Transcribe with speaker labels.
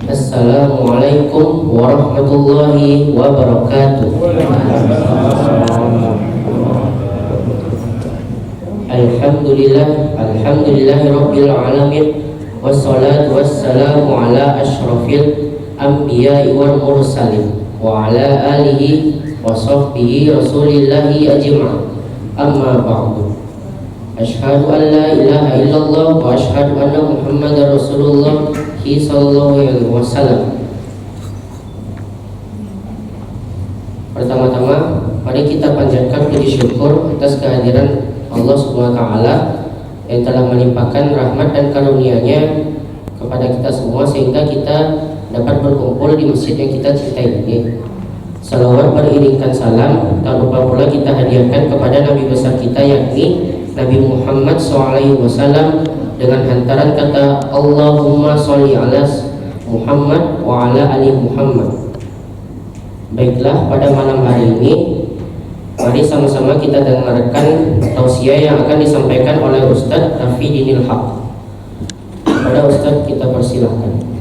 Speaker 1: Assalamualaikum warahmatullahi wabarakatuh. Alhamdulillahi rabbil alamin. Wassalatu wassalamu ala asyrafil anbiya'i wal mursalin wa ala alihi wa sahbihi rasulillahi ajma'in. Amma ba'du. Asyhadu an la ilaha illallah wa asyhadu anna Muhammadar Rasulullah sallallahu alaihi wasallam. Pertama-tama, mari kita panjatkan puji syukur atas kehadiran Allah Subhanahu wa taala yang telah melimpahkan rahmat dan karunia-Nya kepada kita semua sehingga kita dapat berkumpul di masjid yang kita cintai ini. Salawat beriringkan salam tak lupa pula kita hadiahkan kepada Nabi besar kita yakni Nabi Muhammad SAW dengan hantaran kata Allahumma sholli ala Muhammad wa ala ali Muhammad. Baiklah, pada malam hari ini mari sama-sama kita dengarkan tausiah yang akan disampaikan oleh Ustadz Rafi Dinil Haq. Kepada Ustadz kita persilahkan.